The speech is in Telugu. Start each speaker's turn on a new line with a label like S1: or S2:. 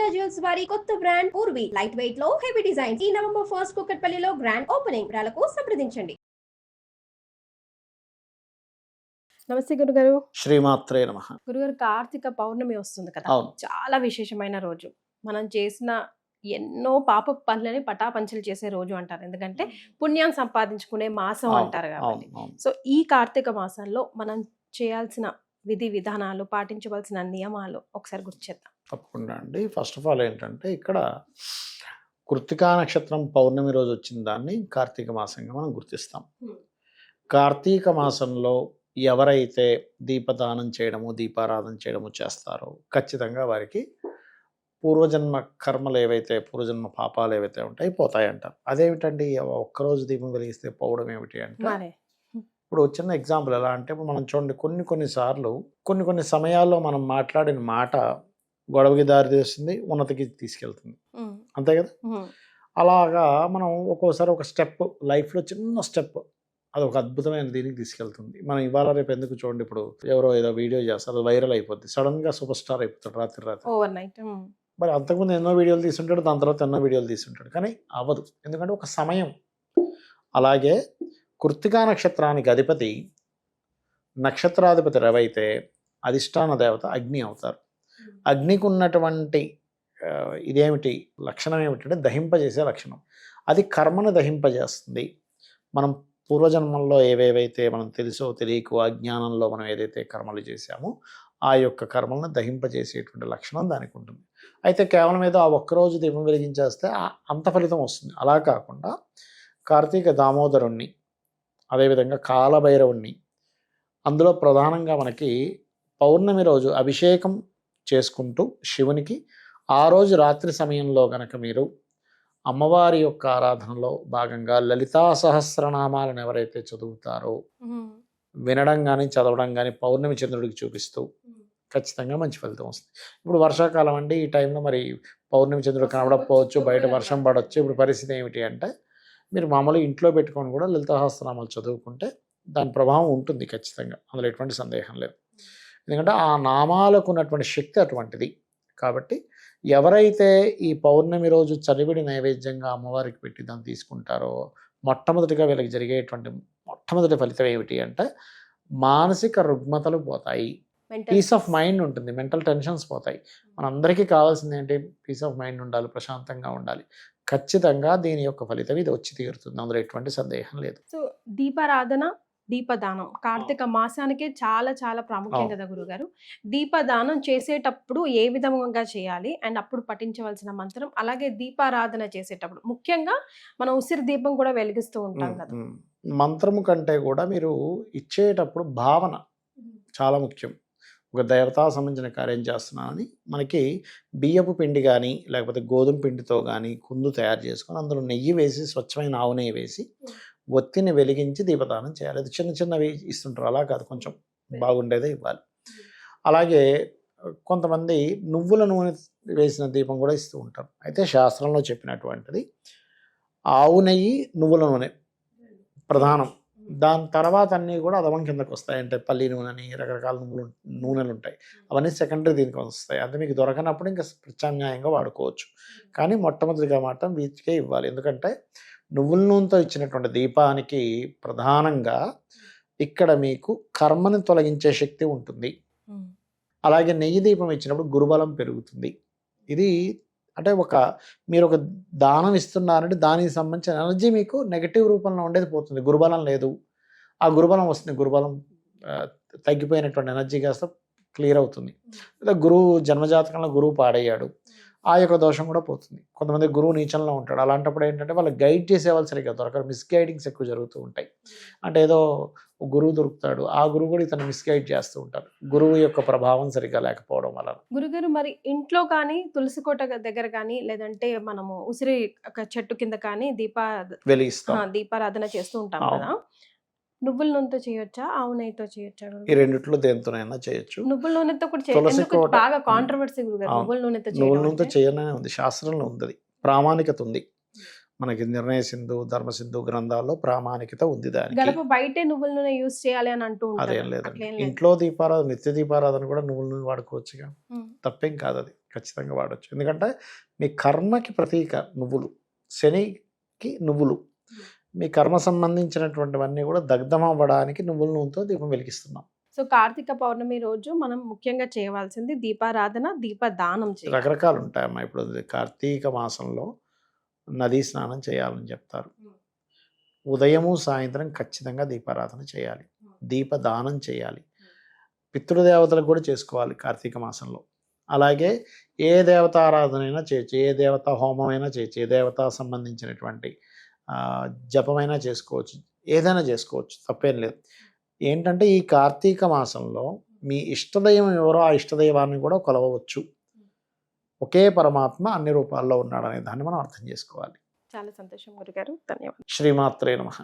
S1: గోల్కొండ జ్యువెల్స్ వారి కొత్త బ్రాండ్ పూర్వి లైట్ వెయిట్ లో హెవీ డిజైన్ ఈ నవంబర్ 1 కూకట్పల్లిలో గ్రాండ్ ఓపెనింగ్ వివరాలకు సంప్రదించండి.
S2: నమస్తే గురుగారు.
S3: శ్రీమాత్రే నమః.
S2: గురుగారు, కార్తీక పౌర్ణమి వస్తుంది కదా,
S3: అవును.
S2: చాలా విశేషమైన రోజు. మనం చేసిన ఎన్నో పాప పనులని పటాపంచలు చేసే రోజు అంటారు, ఎందుకంటే పుణ్యాన్ని సంపాదించుకునే మాసం అంటారు కాబట్టి. సో ఈ కార్తీక మాసంలో మనం చేయాల్సిన విధి విధానాలు, పాటించవలసిన నియమాలు ఒకసారి గుర్తు చేద్దాం.
S3: తప్పకుండా అండి. ఫస్ట్ ఆఫ్ ఆల్ ఏంటంటే, ఇక్కడ కృత్తికా నక్షత్రం పౌర్ణమి రోజు వచ్చిన దాన్ని కార్తీక మాసంగా మనం గుర్తిస్తాం. కార్తీక మాసంలో ఎవరైతే దీపదానం చేయడము, దీపారాధన చేయడము చేస్తారో ఖచ్చితంగా వారికి పూర్వజన్మ కర్మలు ఏవైతే, పూర్వజన్మ పాపాలు ఏవైతే ఉంటాయి పోతాయంటారు. అదేమిటండి, ఒక్కరోజు దీపం వెలిగిస్తే పోవడం ఏమిటి అంటే, ఇప్పుడు చిన్న ఎగ్జాంపుల్ ఎలా అంటే, ఇప్పుడు మనం చూడండి, కొన్నిసార్లు కొన్ని సమయాల్లో మనం మాట్లాడిన మాట గొడవకి దారి తీస్తుంది, ఉన్నతికి తీసుకెళ్తుంది, అంతే కదా. అలాగా మనం ఒక్కోసారి ఒక స్టెప్ లైఫ్లో, చిన్న స్టెప్, అది ఒక అద్భుతమైన దీనికి తీసుకెళ్తుంది. మనం ఇవాళ రేపు ఎందుకు చూడండి, ఇప్పుడు ఎవరో ఏదో వీడియో చేస్తారు, అది వైరల్ అయిపోద్ది, సడన్గా సూపర్ స్టార్ అయిపోతాడు రాత్రి
S2: ఓవర్ నైట్.
S3: మరి అంతకుముందు ఎన్నో వీడియోలు తీసుంటాడు, దాని తర్వాత ఎన్నో వీడియోలు తీసుంటాడు, కానీ అవ్వదు, ఎందుకంటే ఒక సమయం. అలాగే కృత్తికా నక్షత్రానికి అధిపతి, నక్షత్రాధిపతి రవైతే అధిష్టాన దేవత అగ్ని అవుతారు. అగ్నికి ఉన్నటువంటి ఇదేమిటి లక్షణం ఏమిటంటే, దహింపజేసే లక్షణం. అది కర్మను దహింపజేస్తుంది. మనం పూర్వజన్మంలో ఏవేవైతే మనం తెలుసో తెలియకో అజ్ఞానంలో మనం ఏదైతే కర్మలు చేశామో ఆ యొక్క కర్మలను దహింపజేసేటువంటి లక్షణం దానికి ఉంటుంది. అయితే కేవలం ఏదో ఆ ఒక్కరోజు దీపం వెలిగించేస్తే అంత ఫలితం వస్తుంది. అలా కాకుండా కార్తీక దామోదరుణ్ణి, అదేవిధంగా కాలభైరవుణ్ణి, అందులో ప్రధానంగా మనకి పౌర్ణమి రోజు అభిషేకం చేసుకుంటూ శివునికి ఆ రోజు రాత్రి సమయంలో కనుక మీరు అమ్మవారి యొక్క ఆరాధనలో భాగంగా లలితా సహస్రనామాలను ఎవరైతే చదువుతారో, వినడం కానీ చదవడం కానీ పౌర్ణమి చంద్రుడికి చూపిస్తూ ఖచ్చితంగా మంచి ఫలితం వస్తుంది. ఇప్పుడు వర్షాకాలం అండి, ఈ టైంలో మరి పౌర్ణమి చంద్రుడు కనబడకపోవచ్చు, బయట వర్షం పడవచ్చు. ఇప్పుడు పరిస్థితి ఏమిటి అంటే, మీరు మామూలుగా ఇంట్లో పెట్టుకొని కూడా లలితా సహస్రనామాలు చదువుకుంటే దాని ప్రభావం ఉంటుంది ఖచ్చితంగా, అందులో ఎటువంటి సందేహం లేదు. ఎందుకంటే ఆ నామాలకు ఉన్నటువంటి శక్తి అటువంటిది. కాబట్టి ఎవరైతే ఈ పౌర్ణమి రోజు చలివిడి నైవేద్యంగా అమ్మవారికి పెట్టి దాన్ని తీసుకుంటారో, మొట్టమొదటిగా వీళ్ళకి జరిగేటువంటి మొట్టమొదటి ఫలితం ఏమిటి అంటే, మానసిక రుగ్మతలు పోతాయి, పీస్ ఆఫ్ మైండ్ ఉంటుంది, మెంటల్ టెన్షన్స్ పోతాయి. మనందరికీ కావాల్సింది ఏంటి, పీస్ ఆఫ్ మైండ్ ఉండాలి, ప్రశాంతంగా ఉండాలి. ఖచ్చితంగా దీని యొక్క ఫలితం ఇది వచ్చి తీరుతుంది, అందులో ఎటువంటి సందేహం లేదు.
S2: సో దీపారాధన, దీపదానం కార్తీక మాసానికే చాలా చాలా ప్రాముఖ్యం కదా గురుగారు. దీపదానం చేసేటప్పుడు ఏ విధంగా చేయాలి, అండ్ అప్పుడు పఠించవలసిన మంత్రం, అలాగే దీపారాధన చేసేటప్పుడు ముఖ్యంగా మనం ఉసిరి దీపం కూడా వెలిగిస్తూ ఉంటాం కదా.
S3: మంత్రము కంటే కూడా మీరు ఇచ్చేటప్పుడు భావన చాలా ముఖ్యం. ఒక దేవతా సంబంధించిన కార్యం చేస్తున్నానని మనకి బియ్యపు పిండి కానీ లేకపోతే గోధుమ పిండితో కానీ కుందు తయారు చేసుకొని అందులో నెయ్యి వేసి, స్వచ్ఛమైన ఆవు నెయ్యి వేసి ఒత్తిని వెలిగించి దీపదానం చేయాలి. అది చిన్నవి ఇస్తుంటారు, అలా కాదు, కొంచెం బాగుండేదే ఇవ్వాలి. అలాగే కొంతమంది నువ్వుల నూనె వేసిన దీపం కూడా ఇస్తూ ఉంటారు. అయితే శాస్త్రంలో చెప్పినటువంటిది ఆవు నెయ్యి, నువ్వుల నూనె ప్రధానం. దాని తర్వాత అన్నీ కూడా అదవం కిందకు వస్తాయి. అంటే పల్లి నూనెని, రకరకాల నూనెలు ఉంటాయి, అవన్నీ సెకండరీ దీనికి వస్తాయి. అంటే మీకు దొరకనప్పుడు ఇంకా ప్రత్యామ్నాయంగా వాడుకోవచ్చు. కానీ మొట్టమొదటిగా మాత్రం వీటికే ఇవ్వాలి. ఎందుకంటే నువ్వుల నూనెతో ఇచ్చినటువంటి దీపానికి ప్రధానంగా ఇక్కడ మీకు కర్మని తొలగించే శక్తి ఉంటుంది. అలాగే నెయ్యి దీపం ఇచ్చినప్పుడు గురుబలం పెరుగుతుంది. ఇది అంటే మీరు ఒక దానం ఇస్తున్నారంటే దానికి సంబంధించిన ఎనర్జీ మీకు నెగటివ్ రూపంలో ఉండేది పోతుంది. గురుబలం లేదు, ఆ గురుబలం వస్తుంది. గురుబలం తగ్గిపోయినటువంటి ఎనర్జీ కాస్త క్లియర్ అవుతుంది. లేదా గురువు జన్మజాతకంలో గురువు పాడయ్యాడు, ఆ యొక్క దోషం కూడా పోతుంది. కొంతమంది గురువు నీచంలో ఉంటాడు, అలాంటప్పుడు ఏంటంటే వాళ్ళు గైడ్ చేసేవాళ్ళు సరిగ్గా దొరకరు, మిస్గైడింగ్స్ ఎక్కువ జరుగుతూ ఉంటాయి. అంటే ఏదో గురువు దొరుకుతాడు, ఆ గురువు కూడా ఇతను మిస్గైడ్ చేస్తూ ఉంటారు, గురువు యొక్క ప్రభావం సరిగ్గా లేకపోవడం వల్ల.
S2: గురుగారు, మరి ఇంట్లో కానీ తులసి కోట దగ్గర కానీ లేదంటే మనము ఉసిరి చెట్టు కింద కానీ దీపారాధన చేస్తూ ఉంటాం కదా, నువ్వుల నూనెతో చేయొచ్చా, ఆవు నెయ్యితో చేయొచ్చా?
S3: ఈ రెండిట్లో దేనితోనైనా చేయొచ్చు.
S2: నువ్వుల నూనెతో కూడా బాగా కాంట్రవర్సీ గురుగారు. నువ్వుల
S3: నూనెతో చేయనే ఉంది, శాస్త్రంలో ఉంది, ప్రామాణికత ఉంది. మనకి నిర్ణయ సింధు, ధర్మ సింధు గ్రంథాల్లో ప్రామాణికత ఉంది. దానికి
S2: బయటే నువ్వుల నూనె యూజ్ చేయాలి అని అంటూ
S3: అదేం లేదండి. ఇంట్లో దీపారాధన, నిత్య దీపారాధన కూడా నువ్వుల నూనె వాడుకోవచ్చుగా, తప్పేం కాదు. అది ఖచ్చితంగా వాడచ్చు. ఎందుకంటే మీ కర్మకి ప్రతీక నువ్వులు, శనికి నువ్వులు, మీ కర్మ సంబంధించినటువంటివన్నీ కూడా దగ్ధం అవ్వడానికి నువ్వుల నూనెతో దీపం వెలిగిస్తున్నాం.
S2: సో కార్తీక పౌర్ణమి రోజు మనం ముఖ్యంగా చేయవలసింది దీపారాధన, దీపదానం చేయాలి.
S3: రకరకాలు ఉంటాయమ్మా. ఇప్పుడు కార్తీక మాసంలో నదీ స్నానం చేయాలని చెప్తారు. ఉదయము సాయంత్రం ఖచ్చితంగా దీపారాధన చేయాలి, దీపదానం చేయాలి. పితృదేవతలకు కూడా చేసుకోవాలి కార్తీక మాసంలో. అలాగే ఏ దేవతారాధన అయినా చేయొచ్చు, ఏ దేవతా హోమం అయినా చేయొచ్చు, ఏ దేవతా సంబంధించినటువంటి జపమైనా చేసుకోవచ్చు, ఏదైనా చేసుకోవచ్చు, తప్పేం లేదు. ఏంటంటే ఈ కార్తీక మాసంలో మీ ఇష్టదైవం ఎవరో ఆ ఇష్టదైవాన్ని కూడా కొలవవచ్చు. ఒకే పరమాత్మ అన్ని రూపాల్లో ఉన్నాడనే దాన్ని మనం అర్థం చేసుకోవాలి.
S2: చాలా సంతోషం గురుగారు, ధన్యవాదాలు.
S3: శ్రీమాత్రే నమః.